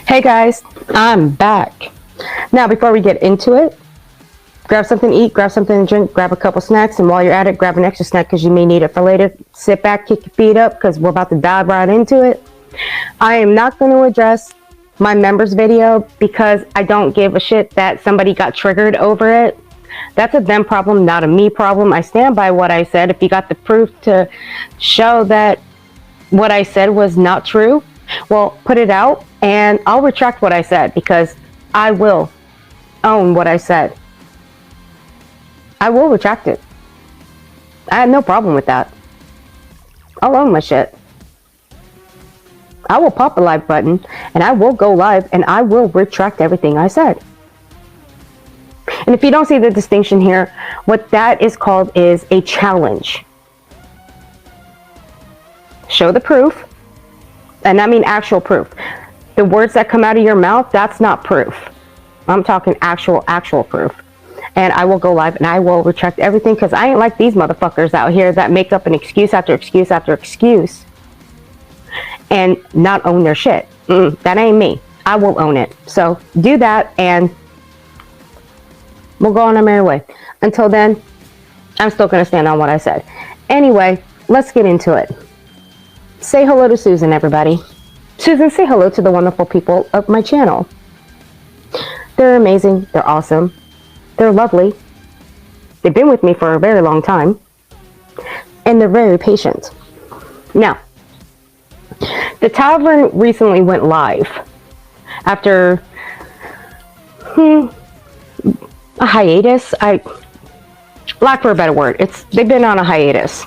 Hey guys, I'm back. Now before we get into it, grab something to eat, grab something to drink, grab a couple snacks, and while you're at it, grab an extra snack because you may need it for later. Sit back, kick your feet up because we're about to dive right into it. I am not going to address my members video because I don't give a shit that somebody got triggered over it. That's a them problem, not a me problem. I stand by what I said. If you got the proof to show that what I said was not true, well, put it out and I'll retract what I said because I will own what I said. I will retract it. I have no problem with that. I'll own my shit. I will pop a live button and I will go live and I will retract everything I said. And if you don't see the distinction here, what that is called is a challenge. Show the proof. And I mean actual proof. The words that come out of your mouth, that's not proof. I'm talking actual proof. And I will go live and I will retract everything because I ain't like these motherfuckers out here that make up an excuse after excuse after excuse and not own their shit. That ain't me. I will own it. So do that and we'll go on our merry way. Until then, I'm still going to stand on what I said. Anyway, let's get into it. Say hello to Susan, everybody. Susan, say hello to the wonderful people of my channel. They're amazing. They're awesome. They're lovely. They've been with me for a very long time. And they're very patient. Now, the tavern recently went live after a hiatus. Lack for a better word. They've been on a hiatus.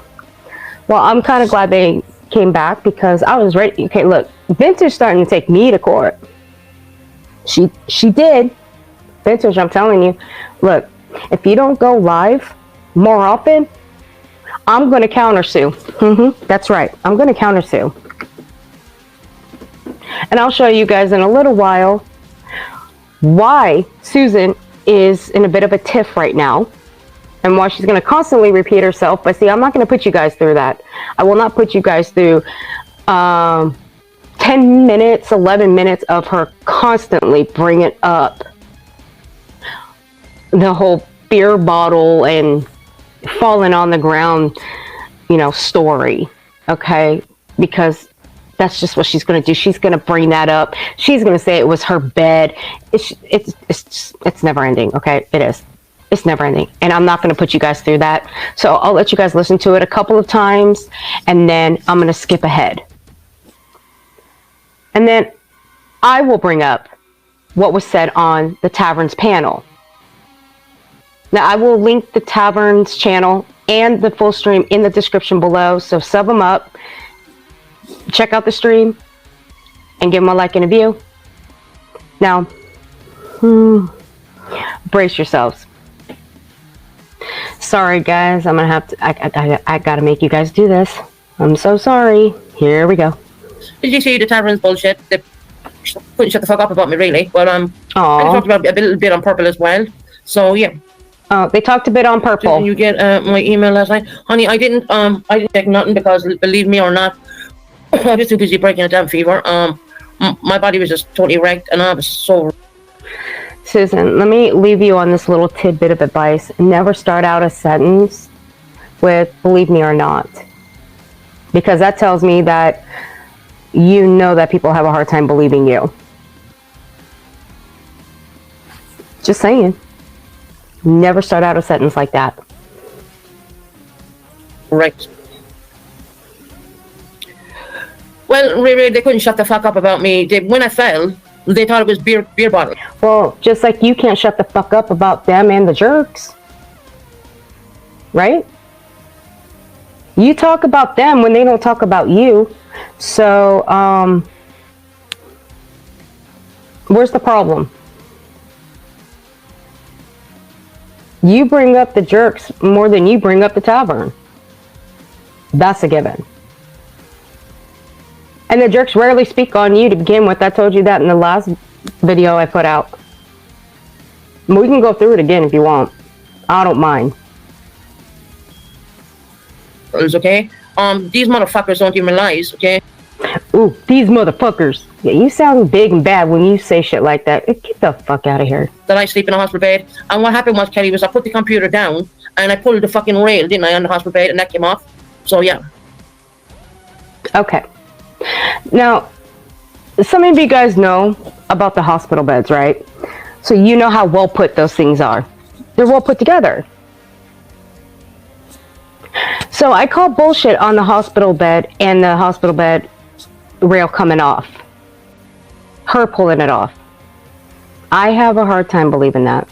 Well, I'm kind of glad they came back because I was ready. Okay, look, Vintage starting to take me to court. She did. Vintage, I'm telling you. Look, if you don't go live more often, I'm going to countersue. That's right. I'm going to countersue. And I'll show you guys in a little while why Susan is in a bit of a tiff right now and why she's going to constantly repeat herself. But see, I'm not going to put you guys through that. I will not put you guys through 10 minutes, 11 minutes of her constantly bringing up the whole beer bottle and falling on the ground, story. Okay? Because that's just what she's going to do. She's going to bring that up. She's going to say it was her bed. It's never ending. Okay? It is. It's never ending. And I'm not going to put you guys through that. So I'll let you guys listen to it a couple of times and then I'm going to skip ahead. And then I will bring up what was said on the Tavern's panel. Now I will link the Tavern's channel and the full stream in the description below. So sub them up, check out the stream and give them a like and a view. Now, brace yourselves. Sorry guys, I'm gonna have to, I gotta make you guys do this. I'm so sorry. Here we go. Did you see the Tavern's bullshit? They couldn't shut the fuck up about me, really. But I talked about a little bit on Purple as well. So yeah. They talked a bit on Purple. Did you get my email last night? Honey, I didn't check nothing because, believe me or not, I was too busy breaking a damn fever. My body was just totally wrecked and I was so... Susan, let me leave you on this little tidbit of advice. Never start out a sentence with believe me or not. Because that tells me that you know that people have a hard time believing you. Just saying. Never start out a sentence like that. Right. Well, really, they couldn't shut the fuck up about me. When I fell, they thought it was beer bottle. Well, just like you can't shut the fuck up about them and the jerks. Right? You talk about them when they don't talk about you. So, where's the problem? You bring up the jerks more than you bring up the tavern. That's a given. And the jerks rarely speak on you to begin with. I told you that in the last video I put out. We can go through it again if you want. I don't mind. Okay? These motherfuckers don't even realize, okay? Ooh, these motherfuckers. Yeah, you sound big and bad when you say shit like that. Get the fuck out of here. That I sleep in a hospital bed. And what happened was, Kelly, was I put the computer down and I pulled the fucking rail, didn't I, on the hospital bed, and that came off. So yeah. Okay. Now, some of you guys know about the hospital beds, right? So you know how well put those things are. They're well put together. So I call bullshit on the hospital bed and the hospital bed rail coming off. Her pulling it off. I have a hard time believing that.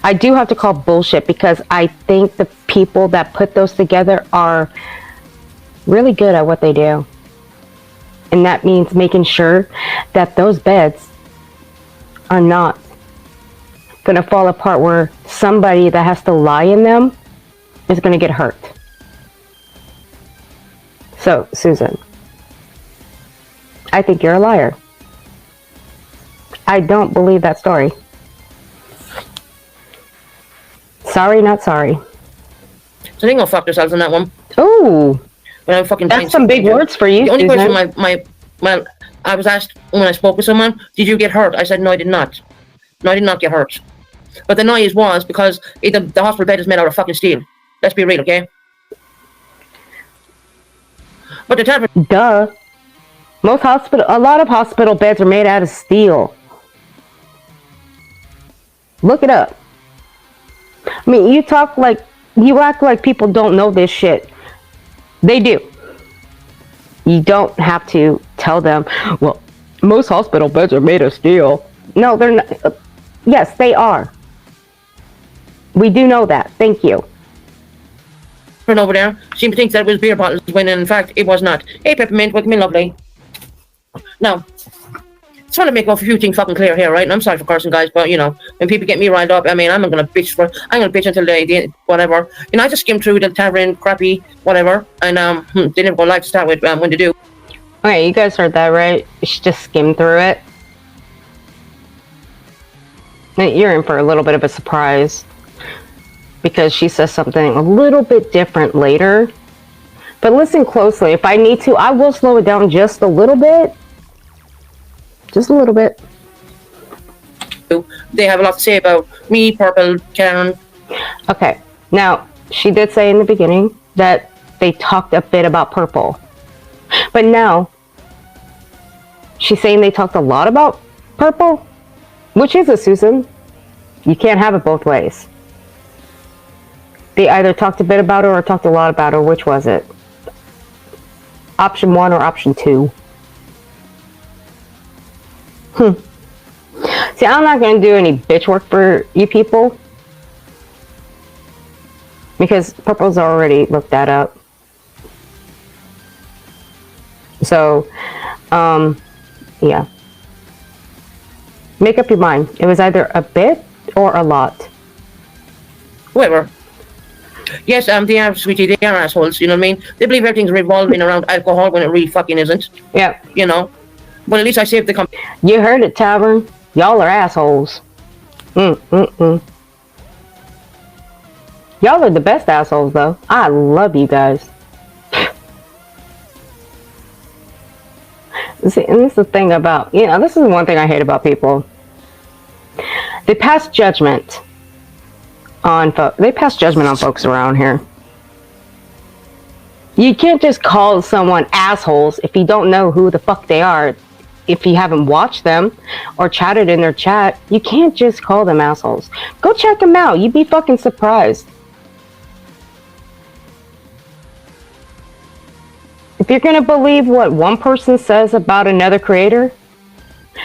I do have to call bullshit because I think the people that put those together are really good at what they do. And that means making sure that those beds are not going to fall apart where somebody that has to lie in them is going to get hurt. So, Susan, I think you're a liar. I don't believe that story. Sorry, not sorry. So they gonna fuck themselves on that one. Ooh, When I'm fucking that's some big words for you, The only Susan. question well, I was asked when I spoke with someone, did you get hurt? I said, no, I did not. No, I did not get hurt. But the noise was because the hospital bed is made out of fucking steel. Let's be real, okay? But the television... Duh. A lot of hospital beds are made out of steel. Look it up. I mean, you act like people don't know this shit. They do. You don't have to tell them, well, most hospital beds are made of steel. No, they're not. Yes, they are. We do know that. Thank you. over there seemed to think that it was beer bottles when in fact it was not. Hey, Peppermint, welcome in, lovely. Now, just want to make a few things fucking clear here, right? And I'm sorry for cursing, guys, but you know, when people get me riled up, I mean, I'm gonna bitch until they whatever. You know, I just skim through the tavern, crappy, whatever, and they never go live to start with when they do. Okay, you guys heard that, right? You should just skim through it. You're in for a little bit of a surprise because she says something a little bit different later. But listen closely. If I need to, I will slow it down just a little bit. Just a little bit. They have a lot to say about me, Purple, Karen. Okay. Now, she did say in the beginning that they talked a bit about Purple. But now, she's saying they talked a lot about Purple. Which is it, Susan? You can't have it both ways. They either talked a bit about her or talked a lot about her. Which was it? Option 1 or option 2? See, I'm not going to do any bitch work for you people. Because Purple's already looked that up. So, yeah. Make up your mind. It was either a bit or a lot. Whoever. Yes, they are, sweetie, they are assholes, you know what I mean? They believe everything's revolving around alcohol when it really fucking isn't. Yeah. You know? But at least I saved the company. You heard it, Tavern. Y'all are assholes. Y'all are the best assholes, though. I love you guys. See, and this is the thing about, you know, this is one thing I hate about people. They pass judgment on folks around here. You can't just call someone assholes if you don't know who the fuck they are. If you haven't watched them or chatted in their chat, you can't just call them assholes. Go check them out. You'd be fucking surprised. If you're going to believe what one person says about another creator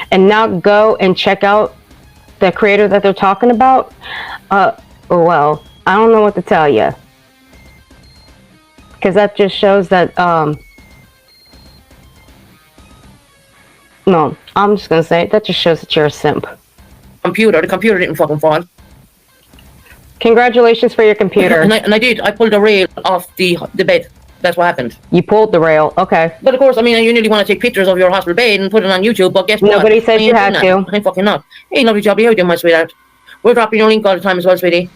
and not go and check out the creator that they're talking about, well, I don't know what to tell you. Because that just shows that, no, I'm just going to say, that just shows that you're a simp. The computer didn't fucking fall. Congratulations for your computer. and I did. I pulled the rail off the bed. That's what happened. You pulled the rail, okay. But of course, I mean, you really want to take pictures of your hospital bed and put it on YouTube, but guess what? Nobody said you had to. I ain't fucking not. Hey, lovely job. How you doing, my sweetheart? We're dropping your link all the time as well, sweetie.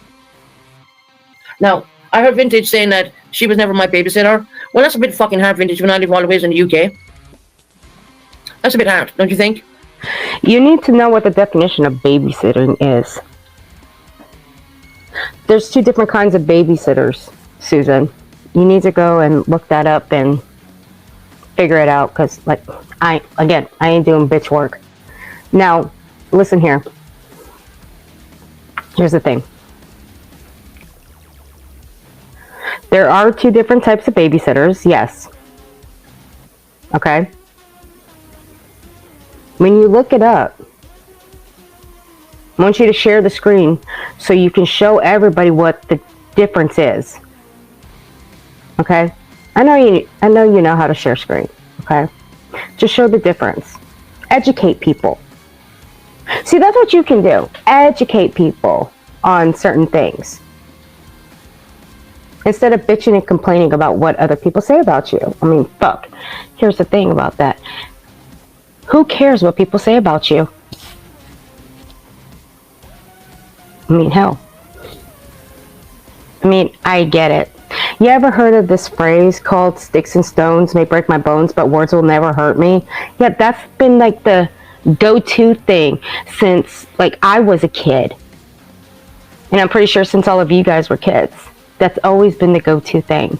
Now, I heard Vintage saying that she was never my babysitter. Well, that's a bit fucking hard, Vintage, when I live all the ways in the UK. That's a bit hard, don't you think? You need to know what the definition of babysitting is. There's 2 different kinds of babysitters, Susan. You need to go and look that up and figure it out, because, like, I ain't doing bitch work. Now, listen here. Here's the thing. There are 2 different types of babysitters, yes. Okay? When you look it up, I want you to share the screen so you can show everybody what the difference is. Okay? I know you know how to share screen. Okay? Just show the difference. Educate people. See, that's what you can do. Educate people on certain things. Instead of bitching and complaining about what other people say about you. I mean, fuck. Here's the thing about that. Who cares what people say about you? I mean, hell. I mean, I get it. You ever heard of this phrase called sticks and stones may break my bones, but words will never hurt me? Yeah, that's been like the go-to thing since, like, I was a kid. And I'm pretty sure since all of you guys were kids. That's always been the go-to thing.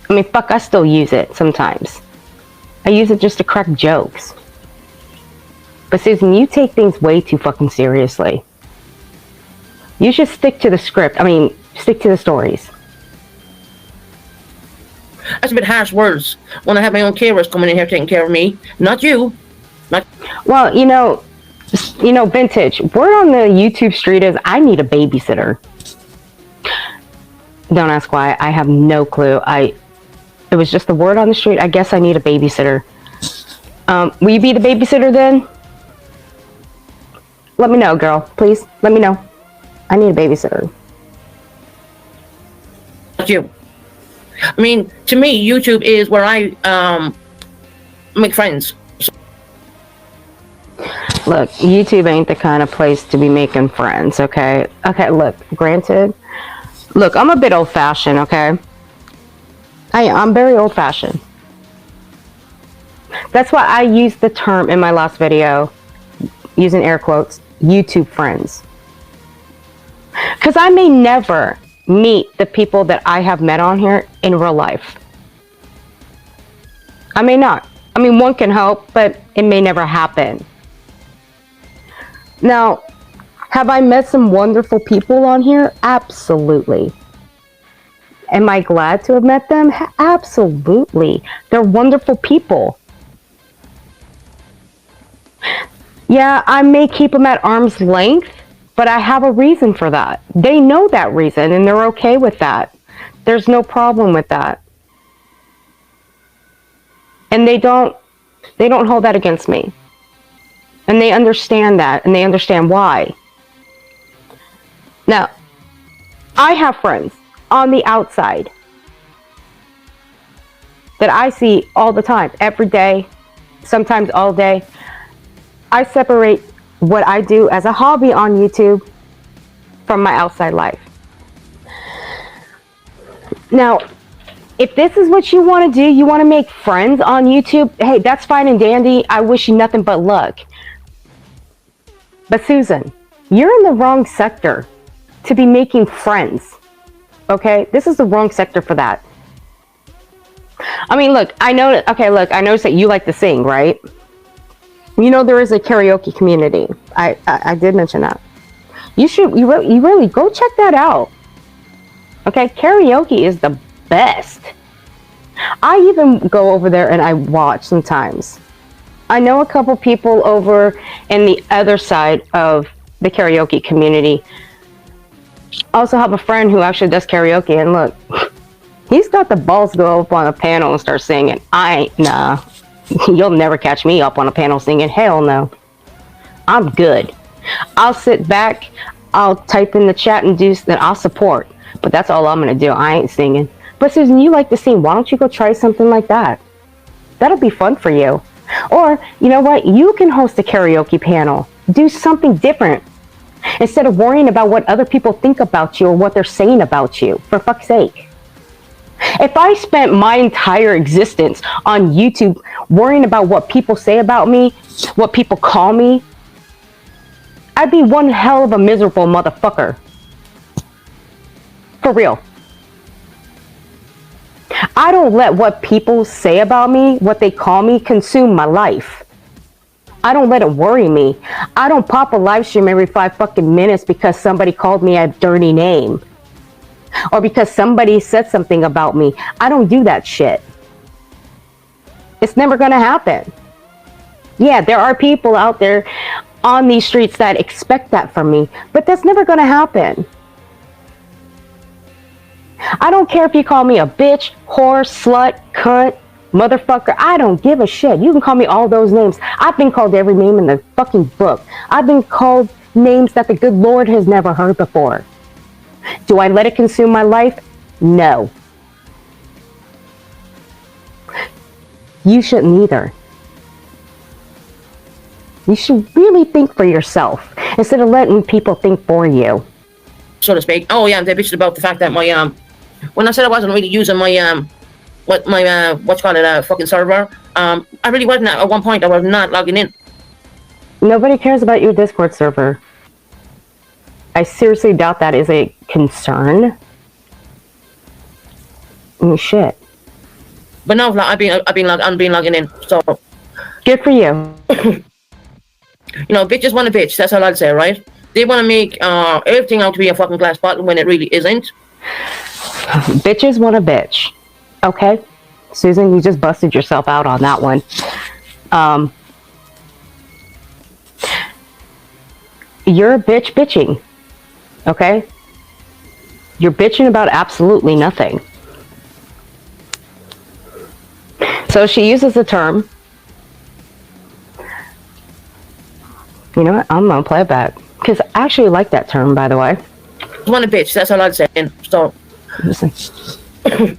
I mean, fuck, I still use it sometimes. I use it just to crack jokes. But Susan, you take things way too fucking seriously. You should stick to the script. I mean, stick to the stories. That's a bit harsh words when I have my own carers coming in here taking care of me. Not you. Well, you know, Vintage, word on the YouTube street is I need a babysitter. Don't ask why. I have no clue. It was just the word on the street. I guess I need a babysitter. Will you be the babysitter then? Let me know, girl. Please, let me know. I need a babysitter. Not you. I mean, to me, YouTube is where I make friends. Look, YouTube ain't the kind of place to be making friends, okay? Okay, look, granted. Look, I'm a bit old-fashioned, okay? I'm very old-fashioned. That's why I used the term in my last video, using air quotes, YouTube friends. Because I may never meet the people that I have met on here in real life. I may not. I mean, one can hope, but it may never happen. Now, have I met some wonderful people on here? Absolutely. Am I glad to have met them? Absolutely. They're wonderful people. Yeah, I may keep them at arm's length, but I have a reason for that. They know that reason, and they're okay with that. There's no problem with that. And they don't hold that against me. And they understand that, and they understand why. Now, I have friends on the outside that I see all the time, every day, sometimes all day. I separate what I do as a hobby on YouTube from my outside life. Now, if this is what you want to do, you want to make friends on YouTube, hey, that's fine and dandy. I wish you nothing but luck. But Susan, you're in the wrong sector to be making friends. Okay? This is the wrong sector for that. I mean, look, I know that, okay, look, I noticed that you like to sing, right? You know, there is a karaoke community. I did mention that. You really go check that out. Okay? Karaoke is the best. I even go over there and I watch sometimes. I know a couple people over in the other side of the karaoke community. I also have a friend who actually does karaoke, and look, he's got the balls to go up on a panel and start singing. Nah, you'll never catch me up on a panel singing. Hell no. I'm good. I'll sit back, I'll type in the chat and then I'll support. But that's all I'm going to do. I ain't singing. But Susan, you like to sing. Why don't you go try something like that? That'll be fun for you. Or, you know what? You can host a karaoke panel. Do something different. Instead of worrying about what other people think about you or what they're saying about you. For fuck's sake. If I spent my entire existence on YouTube worrying about what people say about me, what people call me, I'd be one hell of a miserable motherfucker. For real. I don't let what people say about me, what they call me, consume my life. I don't let it worry me. I don't pop a live stream every 5 fucking minutes because somebody called me a dirty name. Or because somebody said something about me. I don't do that shit. It's never gonna happen. Yeah, there are people out there on these streets that expect that from me, but that's never gonna happen. I don't care if you call me a bitch, whore, slut, cunt, motherfucker. I don't give a shit. You can call me all those names. I've been called every name in the fucking book. I've been called names that the good Lord has never heard before. Do I let it consume my life? No. You shouldn't either. You should really think for yourself instead of letting people think for you. So to speak. Oh yeah, they bitched about the fact that my when I said I wasn't really using my fucking server, I really wasn't. At one point I was not logging in. Nobody cares about your Discord server. I seriously doubt that is a concern. Shit. But no, like, I've been logging in. So good for you. You know, bitches want a bitch. That's all I'd say, right? They want to make everything out to be a fucking glass bottle when it really isn't. Bitches want a bitch. Okay, Susan, you just busted yourself out on that one. You're a bitch bitching. Okay? You're bitching about absolutely nothing. So she uses the term. You know what? I'm gonna play it back. Because I actually like that term, by the way. Want a bitch, that's all I'd say. So, Listen. You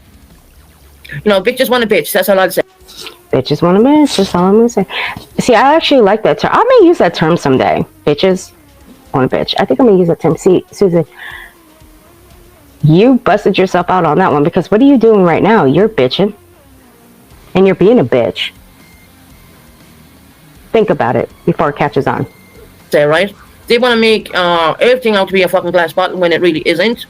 know, bitches want a bitch, that's all I'd say. Bitches want a bitch, that's all I'm gonna say. See, I actually like that term. I may use that term someday. Bitches want a bitch. I think I'm gonna use that term. See, Susan, you busted yourself out on that one because what are you doing right now? You're bitching. And you're being a bitch. Think about it before it catches on. Say, right? They want to make everything out to be a fucking glass bottle when it really isn't.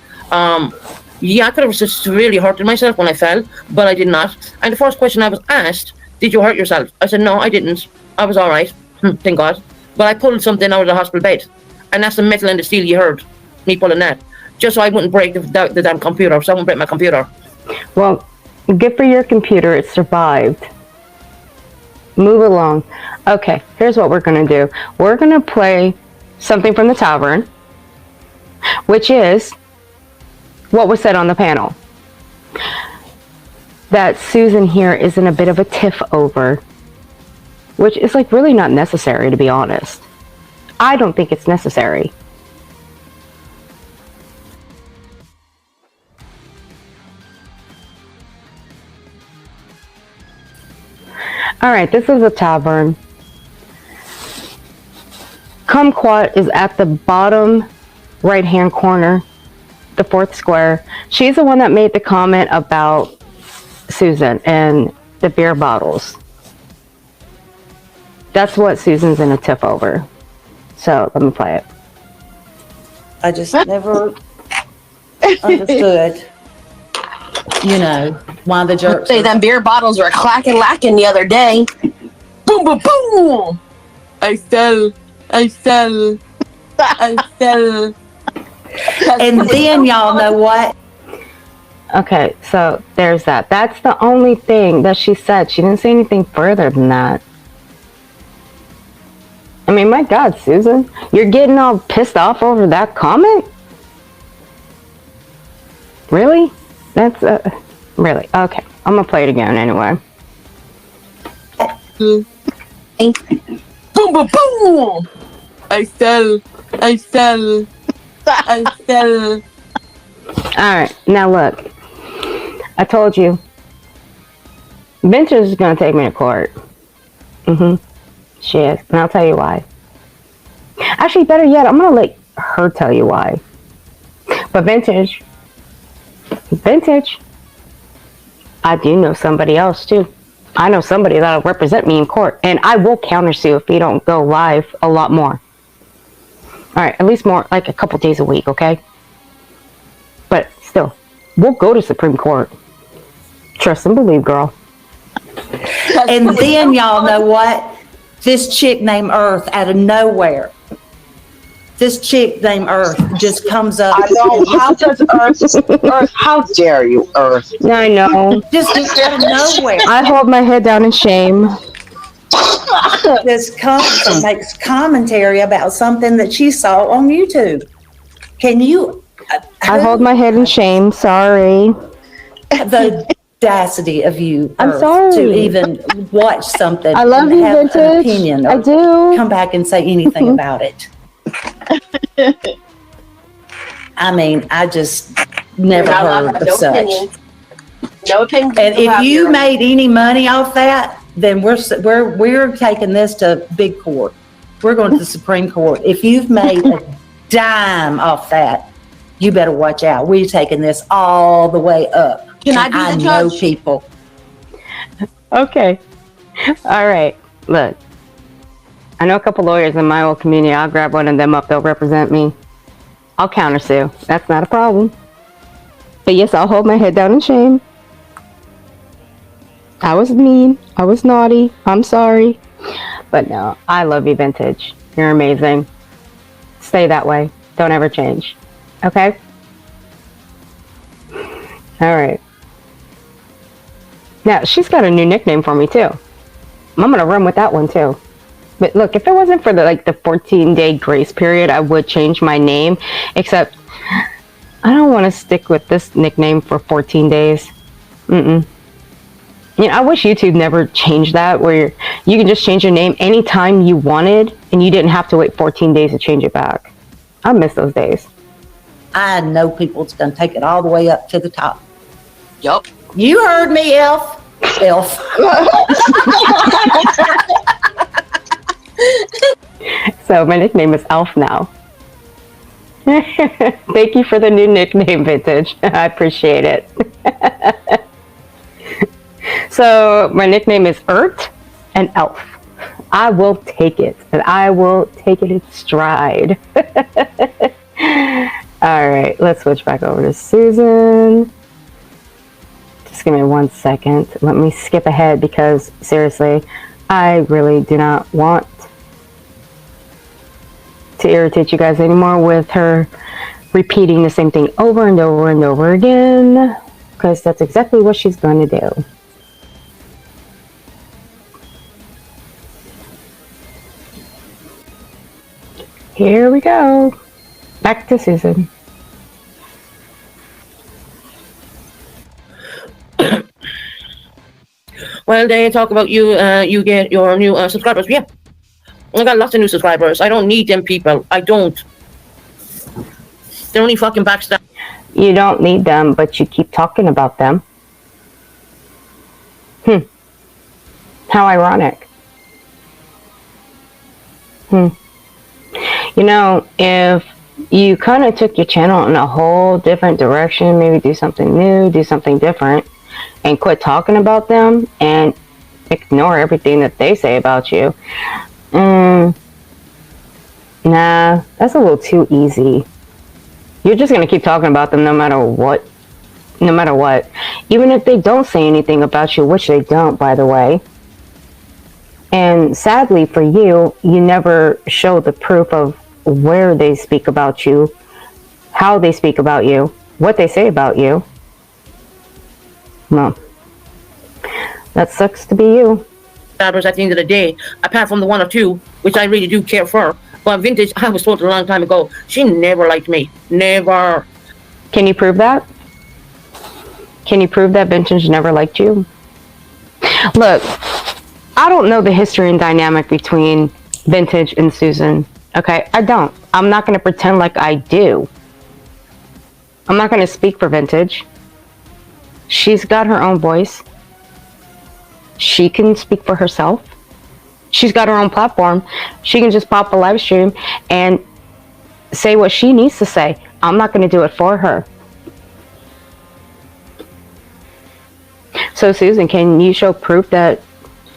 Yeah, I could have just really hurted myself when I fell, but I did not. And the first question I was asked, did you hurt yourself? I said, no, I didn't. I was all right. Thank God. But I pulled something out of the hospital bed. And that's the metal and the steel you heard me pulling that. Just so I wouldn't break the damn computer. So I wouldn't break my computer. Well, good for your computer. It survived. Move along. Okay, here's what we're going to do. We're going to play something from the tavern, which is what was said on the panel. That Susan here is in a bit of a tiff over, which is like really not necessary, to be honest. I don't think it's necessary. Alright, this is a tavern. Kumquat is at the bottom right hand corner, the fourth square. She's the one that made the comment about Susan and the beer bottles. That's what Susan's in a tiff over. So let me play it. I just never understood, you know, why the jerks. Say them beer bottles were clacking lacking the other day. Boom, boom, boom. I fell. And then y'all know what? Okay, so there's that. That's the only thing that she said. She didn't say anything further than that. I mean, my God, Susan, you're getting all pissed off over that comment? Really? That's, really? Okay, I'm gonna play it again anyway. Boom, boom, boom! I fell. Alright, now look. I told you. Vintage is gonna take me to court. She is, and I'll tell you why. Actually, better yet, I'm gonna let her tell you why. But Vintage, I do know somebody else too. I know somebody that'll represent me in court, and I will countersue if you don't go live a lot more. All right, at least more, like a couple days a week, okay? But still, we'll go to Supreme Court. Trust and believe, girl. And then y'all know what? This chick named Earth out of nowhere. This chick named Earth just comes up. I know. How does Earth? How dare you, Earth? I know. Just out of nowhere. I hold my head down in shame. This comes makes commentary about something that she saw on YouTube. Can you? I hold my head in shame. Sorry. The audacity of you, I'm Earth, sorry. to even watch something. I love and you, have Vintage. an opinion. I Or do. come back and say anything about it. I mean, I just never You're not allowed to heard have of no such. opinions. No opinions. And if allowed you here. made any money off that, then we're taking this to big court. We're going to the Supreme Court. If you've made a dime off that, you better watch out. We're taking this all the way up. Can I And be the know judge? people. Okay. All right. Look, I know a couple lawyers in my old community. I'll grab one of them up. They'll represent me. I'll countersue. That's not a problem. But yes, I'll hold my head down in shame. I was mean. I was naughty. I'm sorry. But no, I love you, Vintage. You're amazing. Stay that way. Don't ever change. Okay? All right. Now, she's got a new nickname for me, too. I'm going to run with that one, too. But look, if it wasn't for the 14-day grace period, I would change my name. Except, I don't want to stick with this nickname for 14 days. You know, I wish YouTube never changed that, where you can just change your name anytime you wanted, and you didn't have to wait 14 days to change it back. I miss those days. I know people that's going to take it all the way up to the top. Yup. You heard me, Elf. Elf. So my nickname is Elf now. Thank you for the new nickname, Vintage. I appreciate it. So my nickname is Ert and Elf. I will take it, and I will take it in stride. All right, let's switch back over to Susan. Just give me 1 second. Let me skip ahead because, seriously, I really do not want to irritate you guys anymore with her repeating the same thing over and over and over again, because that's exactly what she's going to do. Here we go. Back to Susan. Well, they talk about you. You get your new subscribers. Yeah, I got lots of new subscribers. I don't need them people. I don't. They're only fucking backstab. You don't need them, but you keep talking about them. How ironic. You know, if you kind of took your channel in a whole different direction, maybe do something new, do something different, and quit talking about them and ignore everything that they say about you. Nah, that's a little too easy. You're just going to keep talking about them no matter what. No matter what. Even if they don't say anything about you, which they don't, by the way. And sadly for you, you never show the proof of where they speak about you, how they speak about you, what they say about you. Well, that sucks to be you. Subscribers at the end of the day, apart from the one or two, which I really do care for. But Vintage, I was told a long time ago, she never liked me. Never. Can you prove that? Can you prove that Vintage never liked you? Look, I don't know the history and dynamic between Vintage and Susan. Okay, I don't. I'm not going to pretend like I do. I'm not going to speak for Vintage. She's got her own voice. She can speak for herself. She's got her own platform. She can just pop a live stream and say what she needs to say. I'm not going to do it for her. So, Susan, can you show proof that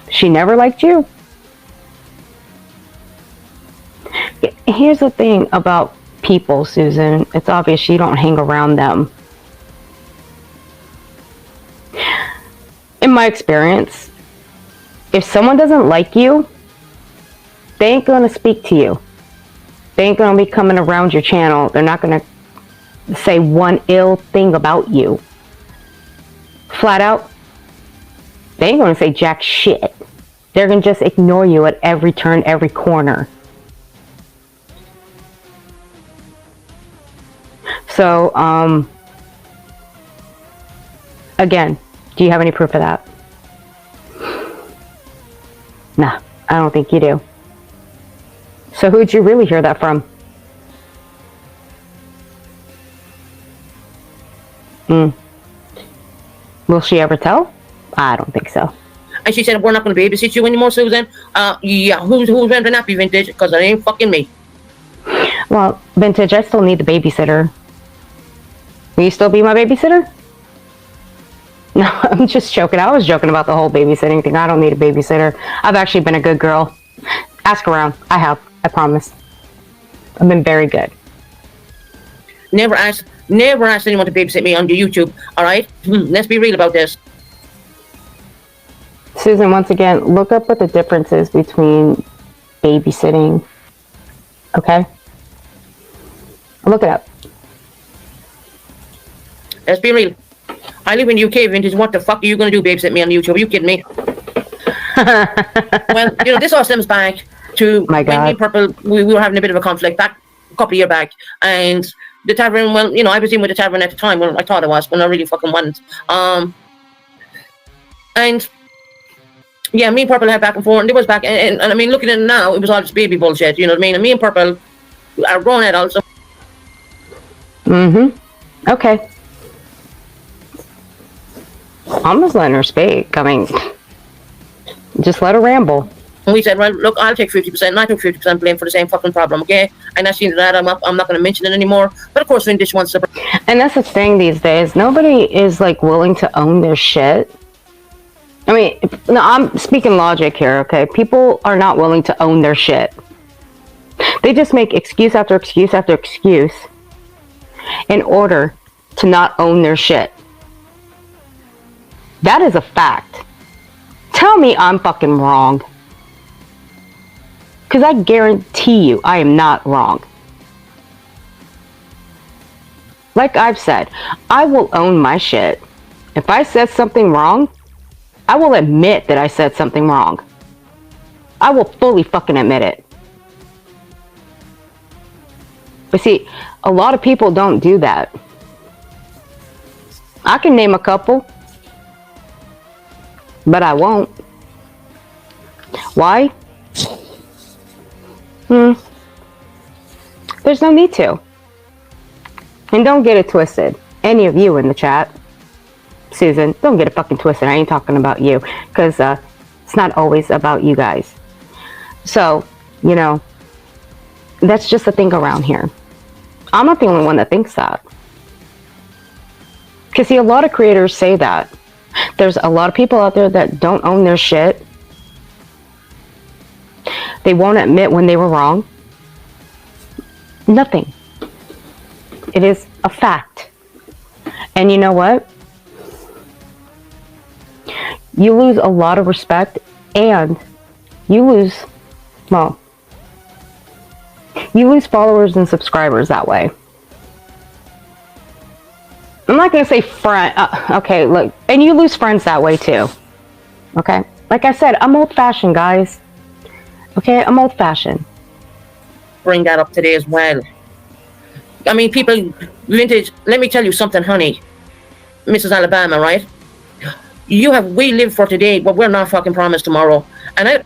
she never liked you? Here's the thing about people, Susan. It's obvious you don't hang around them. In my experience, if someone doesn't like you, they ain't going to speak to you. They ain't going to be coming around your channel. They're not going to say one ill thing about you. Flat out, they ain't going to say jack shit. They're going to just ignore you at every turn, every corner. So, again, do you have any proof of that? Nah, I don't think you do. So who'd you really hear that from? Will she ever tell? I don't think so. And she said, we're not going to babysit you anymore, Susan. Yeah, who's went to nappy vintage? Because it ain't fucking me. Well, Vintage, I still need the babysitter. Will you still be my babysitter? No, I'm just joking. I was joking about the whole babysitting thing. I don't need a babysitter. I've actually been a good girl. Ask around. I have. I promise. I've been very good. Never asked anyone to babysit me on your YouTube, all right? Let's be real about this. Susan, once again, look up what the difference is between babysitting. Okay? Look it up. Let's be real. I live in UK, Vintage. What the fuck are you going to do, babysit me on YouTube? Are you kidding me? Well, this all stems back to My God. when me and Purple, we were having a bit of a conflict back a couple of years back. And the tavern, well, I was in with the tavern at the time when I thought I was, when I really fucking wasn't. And yeah, me and Purple had back and forth, and it was back, and I mean, looking at it now, it was all just baby bullshit, you know what I mean? And me and Purple are grown adults. Okay. I'm just letting her speak. I mean, just let her ramble. And we said, well, look, I'll take 50%, and I took 50% blame for the same fucking problem, okay? And that's the end of that. I'm not going to mention it anymore. But of course, Vintage wants to. And that's the thing these days. Nobody is like willing to own their shit. I mean, no, I'm speaking logic here, okay? People are not willing to own their shit. They just make excuse after excuse after excuse in order to not own their shit. That is a fact. Tell me I'm fucking wrong. Because I guarantee you I am not wrong. Like I've said, I will own my shit. If I said something wrong, I will admit that I said something wrong. I will fully fucking admit it. But see, a lot of people don't do that. I can name a couple, but I won't. Why? There's no need to. And don't get it twisted. Any of you in the chat, Susan, don't get it fucking twisted. I ain't talking about you, because it's not always about you guys. So, that's just the thing around here. I'm not the only one that thinks that. Because see, a lot of creators say that. There's a lot of people out there that don't own their shit. They won't admit when they were wrong. Nothing. It is a fact. And you know what? You lose a lot of respect, and you lose followers and subscribers that way. I'm not going to say friend. Okay, look. And you lose friends that way too. Okay? Like I said, I'm old-fashioned, guys. Okay? I'm old-fashioned. Bring that up today as well. I mean, people, Vintage, let me tell you something, honey. Mrs. Alabama, right? We live for today, but we're not fucking promised tomorrow. And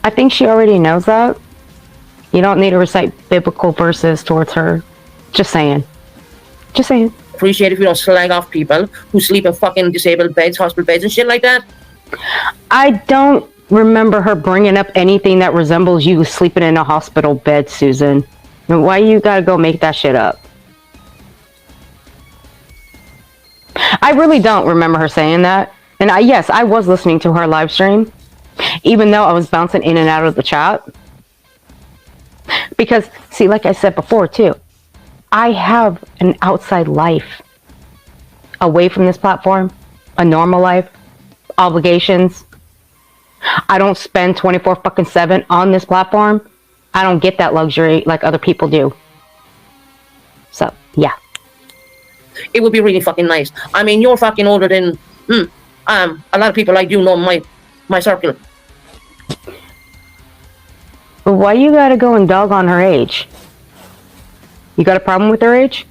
I think she already knows that. You don't need to recite biblical verses towards her. Just saying. Just saying. Appreciate if you don't slag off people who sleep in fucking disabled beds, hospital beds, and shit like that. I don't remember her bringing up anything that resembles you sleeping in a hospital bed, Susan. Why you gotta go make that shit up? I really don't remember her saying that. And yes, I was listening to her live stream, even though I was bouncing in and out of the chat. Because, see, like I said before, too, I have an outside life away from this platform, a normal life, obligations. I don't spend 24/7 on this platform. I don't get that luxury like other people do. So, yeah. It would be really fucking nice. I mean, you're fucking older than a lot of people I do know in my circle. But why you gotta go and dog on her age? You got a problem with her age?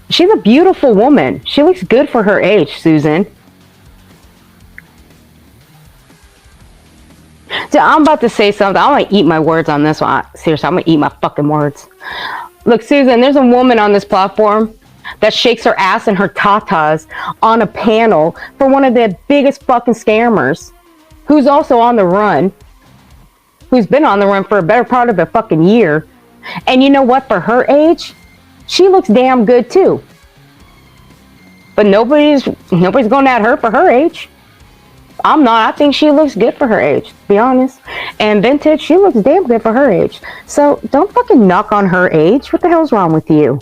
She's a beautiful woman. She looks good for her age, Susan. So I'm about to say something. I'm gonna eat my words on this one. Seriously, I'm gonna eat my fucking words. Look, Susan, there's a woman on this platform that shakes her ass and her tatas on a panel for one of the biggest fucking scammers, who's also on the run, who's been on the run for a better part of a fucking year. And you know what? For her age, she looks damn good too. But nobody's going at her for her age. I'm not. I think she looks good for her age, to be honest. And Vintage, she looks damn good for her age. So don't fucking knock on her age. What the hell's wrong with you?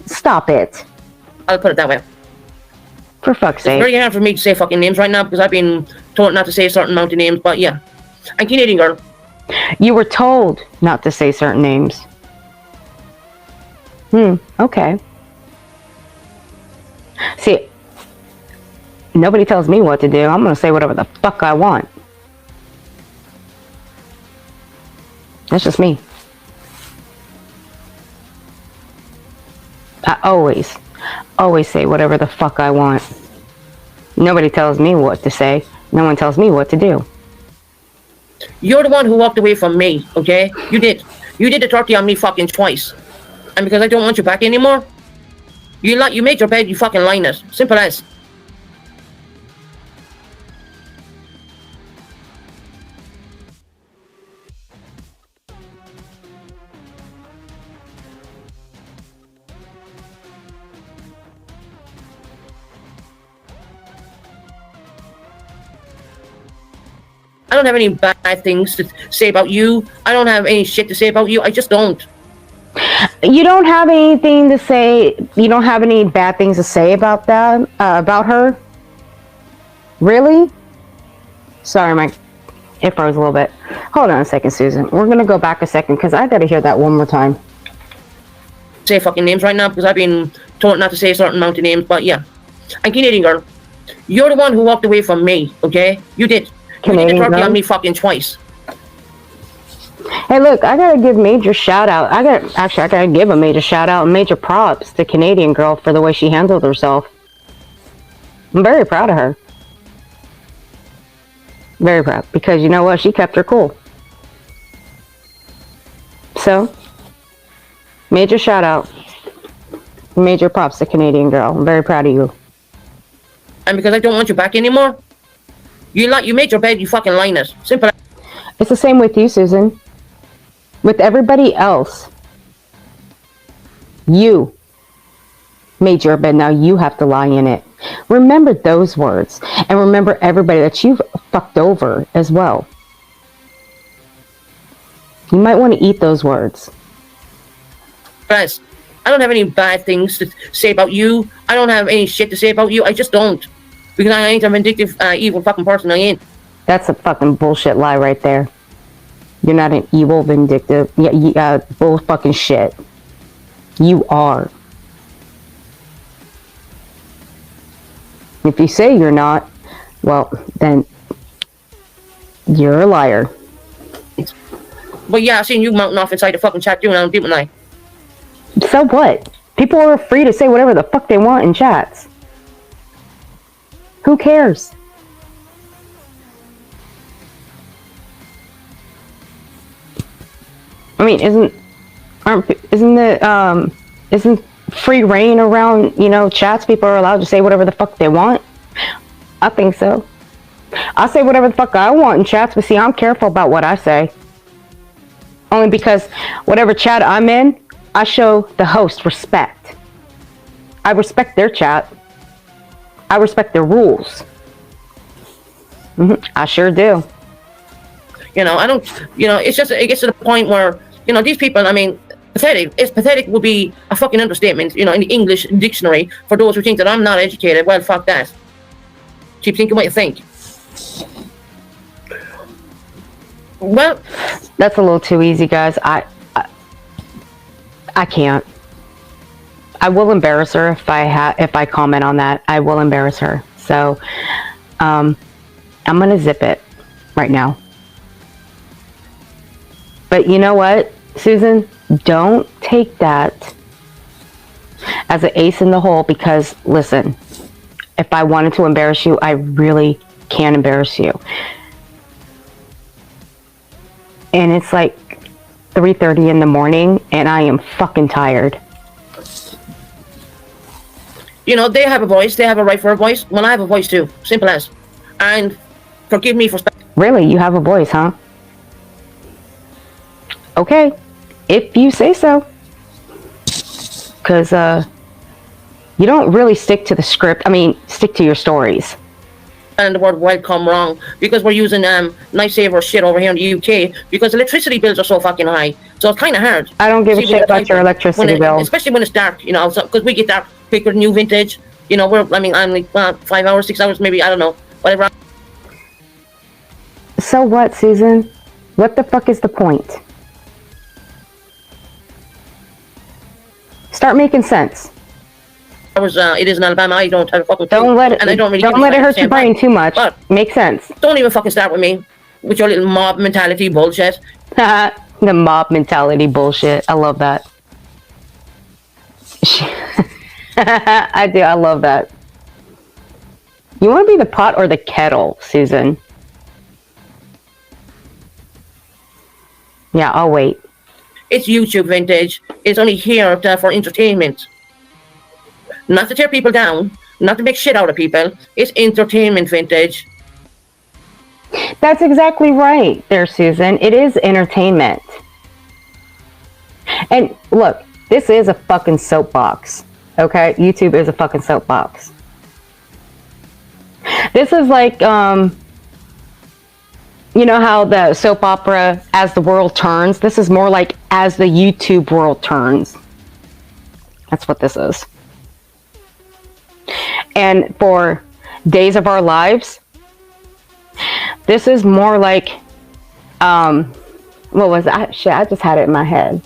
Stop it. I'll put it that way. For fuck's It's sake. very hard for me to say fucking names right now because I've been told not to say a certain amount of names, but yeah. I'm Canadian girl. You were told not to say certain names. Okay. See, nobody tells me what to do. I'm gonna say whatever the fuck I want. That's just me. I always say whatever the fuck I want. Nobody tells me what to say. No one tells me what to do. You're the one who walked away from me, okay? You did. You did the turkey on me fucking twice. And because I don't want you back anymore, you made your bed, you fucking lie in it. Simple as. I don't have any bad things to say about you. I don't have any shit to say about you. I just don't. You don't have anything to say. You don't have any bad things to say about that, about her? Really? Sorry, Mike. It froze a little bit. Hold on a second, Susan. We're going to go back a second because I got to hear that one more time. Say fucking names right now because I've been told not to say a certain amount of names, but yeah. I'm Canadian girl. You're the one who walked away from me, okay? You did. Canadian you did the turkey girl? on me fucking twice. Hey, look, I gotta give major shout out. I gotta give a major shout out and major props to Canadian girl for the way she handled herself. I'm very proud of her. Very proud, because you know what? She kept her cool. So, major shout out, major props to Canadian girl. I'm very proud of you. And because I don't want you back anymore, you made your bed, you fucking lie in it. Simple. It's the same with you, Susan. With everybody else, you made your bed, now you have to lie in it. Remember those words, and remember everybody that you've fucked over as well. You might want to eat those words. Guys, I don't have any bad things to say about you. I don't have any shit to say about you. I just don't. Because I ain't a vindictive, evil fucking person. I ain't. That's a fucking bullshit lie right there. You're not an evil, vindictive, bull fucking shit. You are. If you say you're not, well, then you're a liar. But yeah, I seen you mounting off inside the fucking chat doing that, didn't I? So what? People are free to say whatever the fuck they want in chats. Who cares? I mean, isn't free reign around, chats? People are allowed to say whatever the fuck they want. I think so. I say whatever the fuck I want in chats, but see, I'm careful about what I say. Only because whatever chat I'm in, I show the host respect. I respect their chat. I respect the rules. I sure do. I don't, it's just, it gets to the point where, these people, I mean, pathetic. It's pathetic would be a fucking understatement, in the English dictionary for those who think that I'm not educated. Well, fuck that. Keep thinking what you think. Well, that's a little too easy, guys. I can't. I will embarrass her if I comment on that. I will embarrass her. So, I'm gonna zip it right now. But you know what, Susan? Don't take that as an ace in the hole, because listen, if I wanted to embarrass you, I really can embarrass you. And it's like 3:30 in the morning and I am fucking tired. They have a voice. They have a right for a voice. Well, I have a voice too. Simple as. And forgive me for... Really? You have a voice, huh? Okay. If you say so. Because, you don't really stick to the script. I mean, stick to your stories. And the word "wild" come wrong because we're using lifesaver shit over here in the UK because electricity bills are so fucking high. So it's kind of hard. I don't give a shit about your electricity bill. Especially when it's dark, because we get dark quicker than new vintage. I'm like 5 hours, 6 hours, maybe, I don't know, whatever. So what, Susan? What the fuck is the point? Start making sense. It is in Alabama. I don't have a fucking clue. Don't let it. And I don't really let it hurt your brain too much. But makes sense. Don't even fucking start with me with your little mob mentality bullshit. The mob mentality bullshit. I love that. I do. I love that. You want to be the pot or the kettle, Susan? Yeah, I'll wait. It's YouTube vintage. It's only here for entertainment. Not to tear people down, not to make shit out of people. It's entertainment vintage. That's exactly right there, Susan. It is entertainment. And look, this is a fucking soapbox. Okay? YouTube is a fucking soapbox. This is like, you know how the soap opera As the World Turns? This is more like As the YouTube World Turns. That's what this is. And for Days of Our Lives, this is more like, what was that? Shit, I just had it in my head.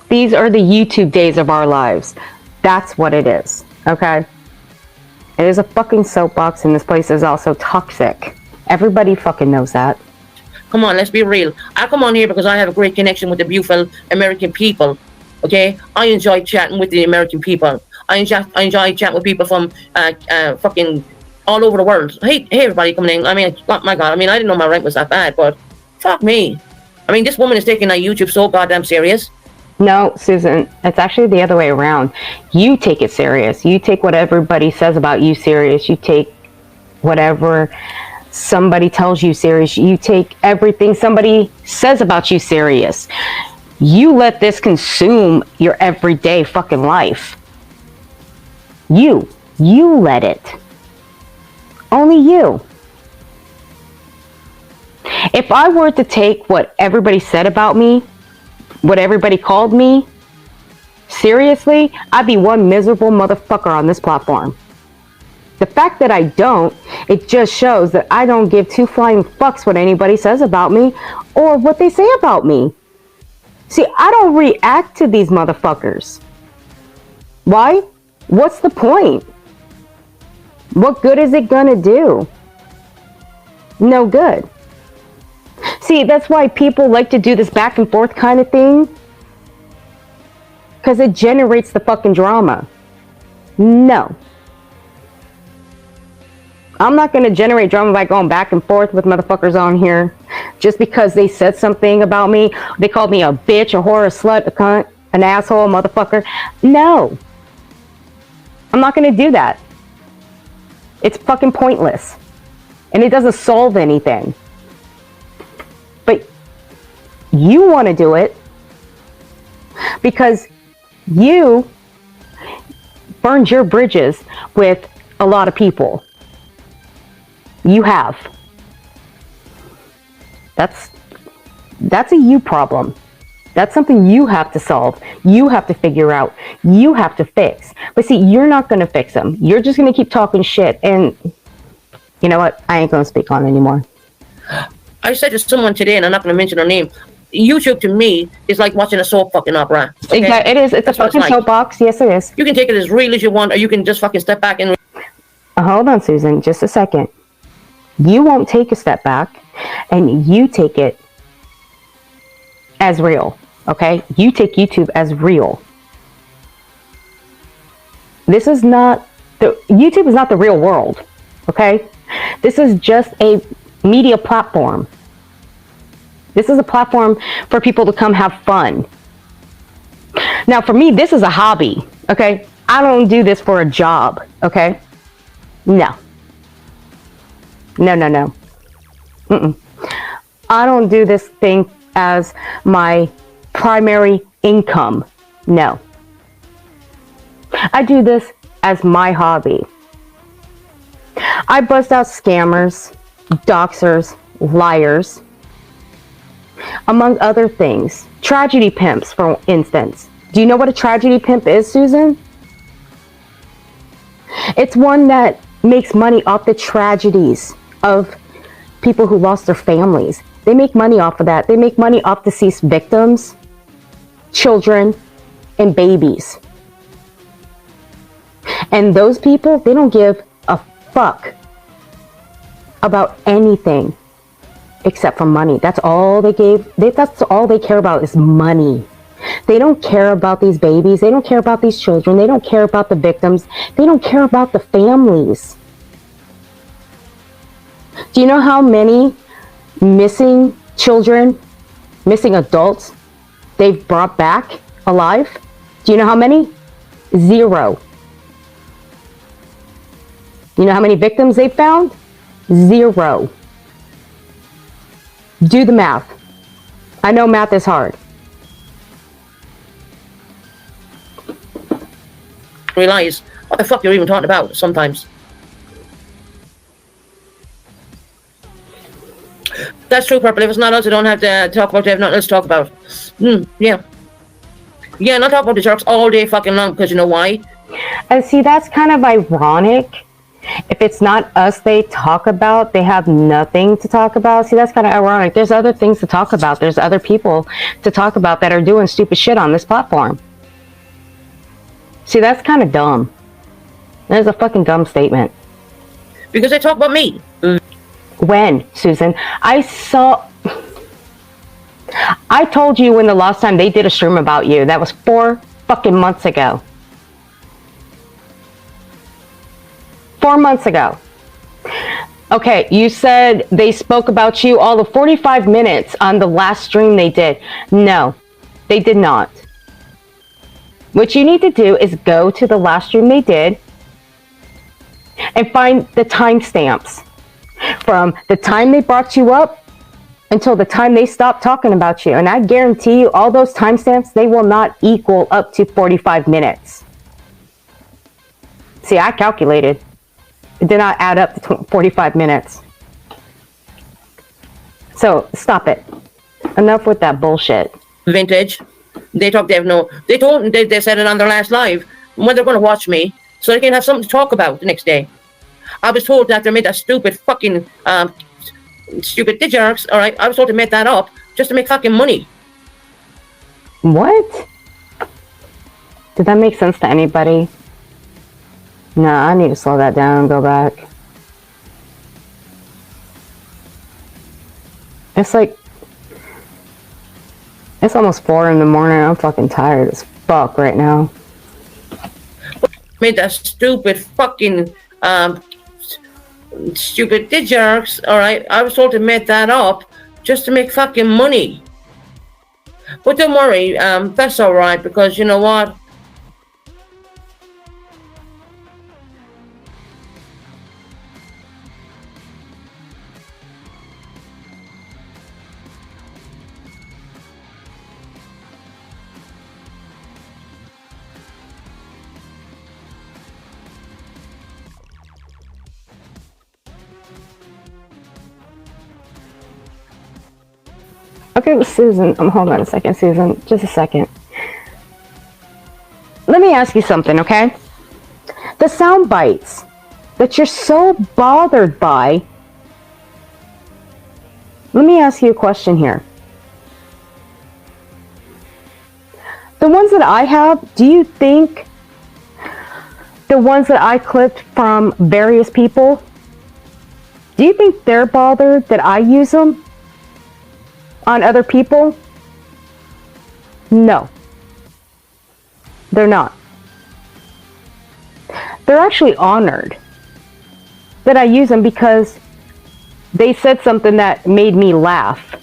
These are the YouTube Days of Our Lives. That's what it is, okay? It is a fucking soapbox, and this place is also toxic. Everybody fucking knows that. Come on, let's be real. I come on here because I have a great connection with the beautiful American people. Okay, I enjoy chatting with the American people. I enjoy chatting with people from fucking all over the world. Hey, everybody coming in. I mean, oh my God. I mean, I didn't know my rent was that bad, but fuck me. I mean, this woman is taking YouTube so goddamn serious. No, Susan, it's actually the other way around. You take it serious. You take what everybody says about you serious. You take whatever somebody tells you serious. You take everything somebody says about you serious. You let this consume your everyday fucking life. You let it. Only you. If I were to take what everybody said about me, what everybody called me, seriously, I'd be one miserable motherfucker on this platform. The fact that I don't, it just shows that I don't give two flying fucks what anybody says about me or what they say about me. See, I don't react to these motherfuckers. Why? What's the point? What good is it gonna do? No good. See, that's why people like to do this back and forth kind of thing. Because it generates the fucking drama. No. I'm not going to generate drama by going back and forth with motherfuckers on here. Just because they said something about me. They called me a bitch, a whore, a slut, a cunt, an asshole, a motherfucker. No. I'm not going to do that. It's fucking pointless. And it doesn't solve anything. But you want to do it because you burned your bridges with a lot of people. You have. That's a you problem. That's something you have to solve. You have to figure out. You have to fix. But see, you're not going to fix them. You're just going to keep talking shit. And you know what? I ain't going to speak on it anymore. I said to someone today, and I'm not going to mention her name, YouTube to me is like watching a soap fucking opera. Okay? Exactly. It is. It's a fucking soapbox. Yes, it is. You can take it as real as you want, or you can just fucking step back and... Hold on, Susan. Just a second. You won't take a step back, and you take it as real, okay? You take YouTube as real. This is not... YouTube is not the real world, okay? This is just a media platform. This is a platform for people to come have fun. Now, for me, this is a hobby, okay? I don't do this for a job, okay? No. No. Mm-mm. I don't do this thing as my primary income. No. I do this as my hobby. I bust out scammers, doxers, liars, among other things. Tragedy pimps, for instance. Do you know what a tragedy pimp is, Susan? It's one that makes money off the tragedies of people who lost their families. They make money off of that. They make money off deceased victims, children, and babies. And those people, they don't give a fuck about anything except for money. That's all that's all they care about is money. They don't care about these babies. They don't care about these children. They don't care about the victims. They don't care about the families. Do you know how many missing children, missing adults they've brought back alive? Do you know how many? 0. You know how many victims they found? 0. Do the math. I know math is hard. Realize what the fuck you're even talking about sometimes. That's true, Purple. If it's not us, I don't have to talk about it. I have nothing else to talk about. Yeah. Yeah, not talk about the jerks all day fucking long, because you know why? And see, that's kind of ironic. If it's not us they talk about, they have nothing to talk about. See, that's kind of ironic. There's other things to talk about. There's other people to talk about that are doing stupid shit on this platform. See, that's kind of dumb. That is a fucking dumb statement. Because they talk about me. When, Susan? I told you when the last time they did a stream about you. That was 4 fucking months ago. 4 months ago. Okay, you said they spoke about you all the 45 minutes on the last stream they did. No, they did not. What you need to do is go to the last stream they did and find the timestamps from the time they brought you up until the time they stopped talking about you. And I guarantee you all those timestamps, they will not equal up to 45 minutes. See, I calculated. It did not add up to 45 minutes. So stop it. Enough with that bullshit. Vintage. They talk. They have no. They told. They said it on their last live when they're going to watch me, so they can have something to talk about the next day. I was told that they made that stupid fucking stupid jerks. All right, I was told to make that up just to make fucking money. What? Did that make sense to anybody? No, I need to slow that down and go back. It's like, it's almost 4 in the morning. I'm fucking tired as fuck right now. Made that stupid fucking stupid jerks. All right, I was told to make that up just to make fucking money. But don't worry, that's all right, because you know what? Okay, Susan, hold on a second, Susan. Just a second. Let me ask you something, okay? The sound bites that you're so bothered by. Let me ask you a question here. The ones that I have, do you think the ones that I clipped from various people, do you think they're bothered that I use them on other people? No. They're not. They're actually honored that I use them because they said something that made me laugh,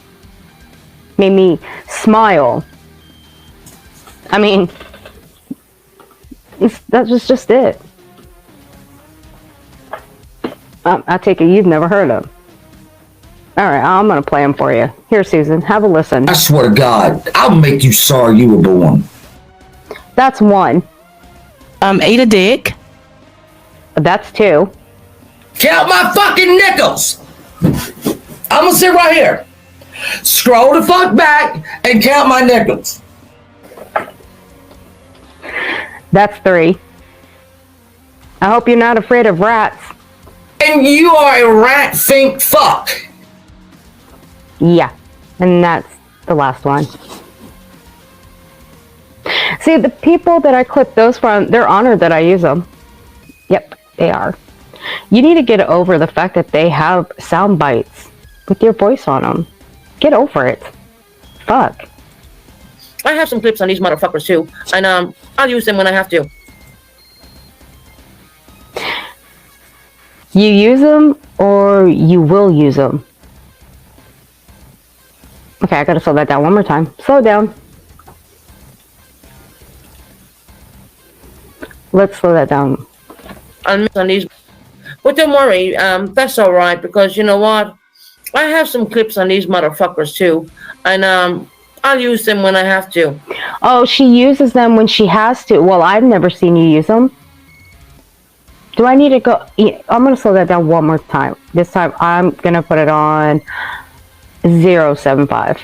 made me smile. I mean, that was just it. I take it you've never heard of them. All right, I'm going to play them for you. Here, Susan, have a listen. I swear to God, I'll make you sorry you were born. That's one. Ate a dick. That's two. Count my fucking nickels! I'm gonna sit right here. Scroll the fuck back and count my nickels. That's three. I hope you're not afraid of rats. And you are a rat fink fuck. Yeah, and that's the last one. See, the people that I clip those from, they're honored that I use them. Yep, they are. You need to get over the fact that they have sound bites with your voice on them. Get over it. Fuck. I have some clips on these motherfuckers too, and I'll use them when I have to. You use them or you will use them. Okay, I gotta slow that down one more time. Slow down. Let's slow that down. I'll miss on these, but don't worry, that's all right because you know what? I have some clips on these motherfuckers too, and I'll use them when I have to. Oh, she uses them when she has to. Well, I've never seen you use them. Do I need to go? I'm going to slow that down one more time. This time, I'm going to put it on 0.75.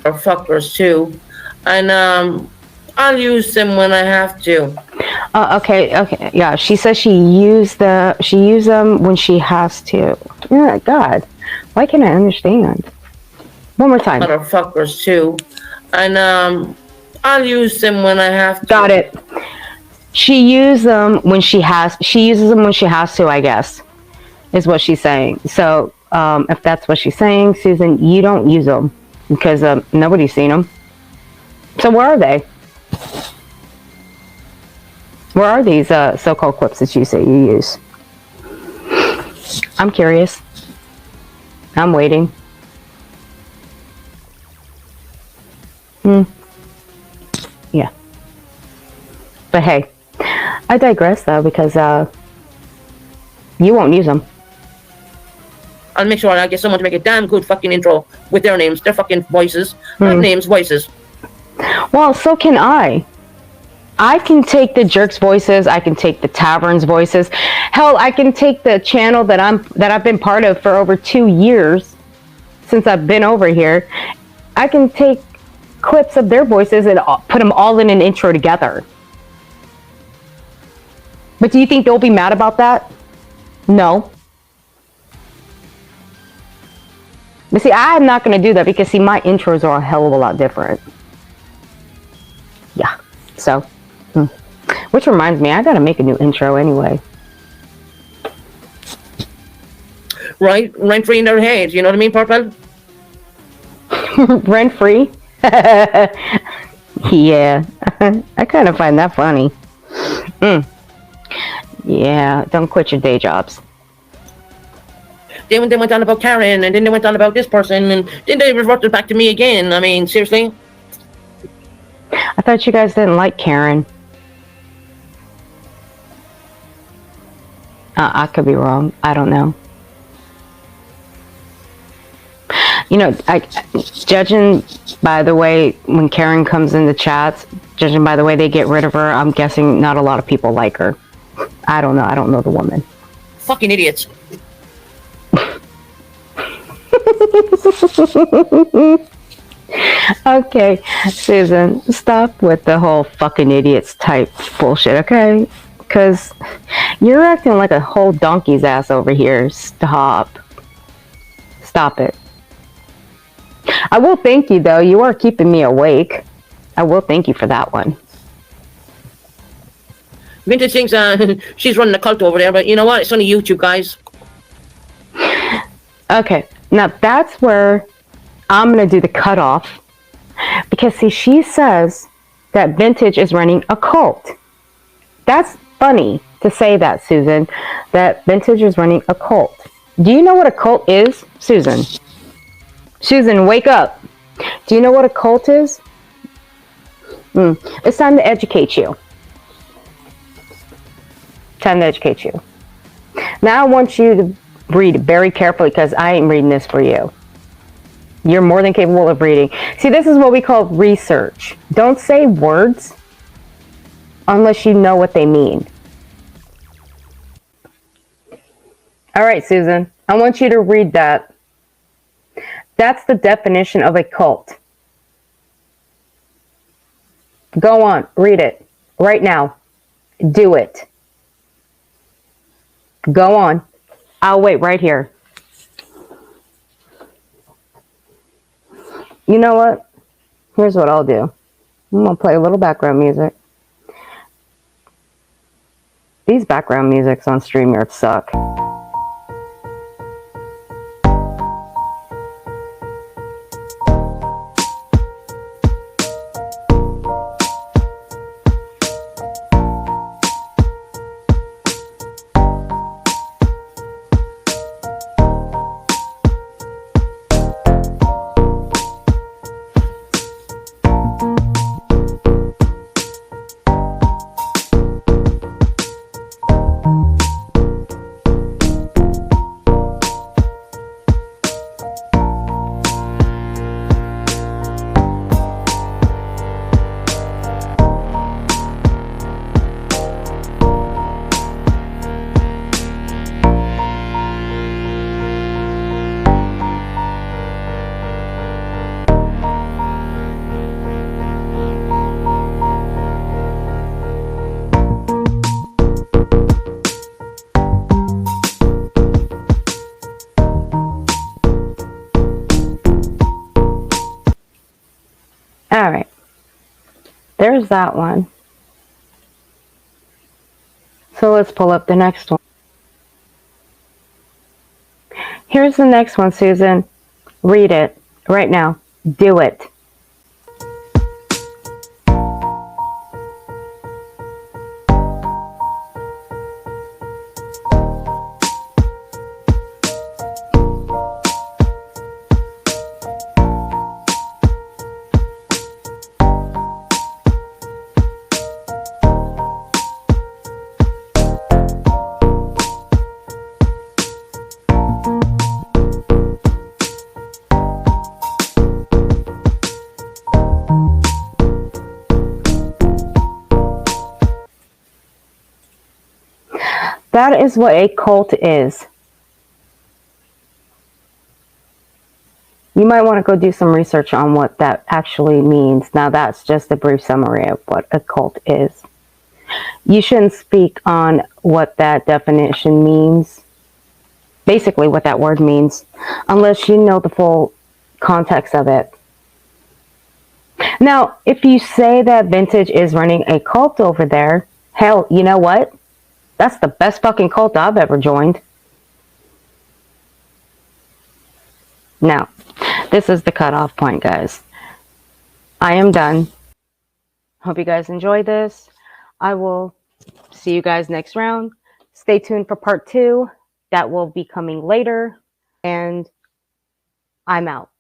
Motherfuckers too, and I'll use them when I have to. Okay, yeah. She says she used them when she has to. Oh my God, why can't I understand? One more time. Motherfuckers too, and I'll use them when I have to. Got it. She uses them when she has. She uses them when she has to, I guess, is what she's saying. So, if that's what she's saying, Susan, you don't use them because nobody's seen them. So where are they? Where are these so-called clips that you say you use? I'm curious. I'm waiting. Yeah. But hey, I digress though because you won't use them. I'll make sure I get someone to make a damn good fucking intro with their names, their fucking voices, not names, voices. Well, so can I. I can take the Jerks voices. I can take the Taverns voices. Hell, I can take the channel that I've been part of for over 2 years since I've been over here. I can take clips of their voices and put them all in an intro together. But do you think they'll be mad about that? No. But see, I'm not going to do that because see, my intros are a hell of a lot different. Yeah. So. Which reminds me, I gotta make a new intro anyway. Right? Rent free in their heads, you know what I mean, Purple? Rent free? Yeah. I kind of find that funny. Yeah, don't quit your day jobs. Then they went on about Karen, and then they went on about this person, and then they reverted back to me again. I mean, seriously? I thought you guys didn't like Karen. I could be wrong. I don't know. You know, judging by the way when Karen comes in the chats, judging by the way they get rid of her, I'm guessing not a lot of people like her. I don't know. I don't know the woman. Fucking idiots. Okay, Susan, stop with the whole fucking idiots type bullshit, okay? Because you're acting like a whole donkey's ass over here. Stop. Stop it. I will thank you, though. You are keeping me awake. I will thank you for that one. Vintage thinks she's running a cult over there, but you know what? It's only YouTube, guys. Okay, now that's where I'm going to do the cutoff. Because, see, she says that Vintage is running a cult. That's funny to say that, Susan, that Vintage is running a cult. Do you know what a cult is, Susan? Susan, wake up. Do you know what a cult is? It's time to educate you. Time to educate you. Now I want you to read very carefully because I ain't reading this for you. You're more than capable of reading. See, this is what we call research. Don't say words unless you know what they mean. All right, Susan, I want you to read that. That's the definition of a cult. Go on, read it right now. Do it. Go on. I'll wait right here. You know what? Here's what I'll do. I'm going to play a little background music. These background musics on StreamYard suck. All right. There's that one. So let's pull up the next one. Here's the next one, Susan. Read it right now. Do it. That is what a cult is. You might want to go do some research on what that actually means. Now, that's just a brief summary of what a cult is. You shouldn't speak on what that definition means, basically what that word means, unless you know the full context of it. Now, if you say that Vintage is running a cult over there, hell, you know what? That's the best fucking cult I've ever joined. Now, this is the cutoff point, guys. I am done. Hope you guys enjoyed this. I will see you guys next round. Stay tuned for part 2. That will be coming later. And I'm out.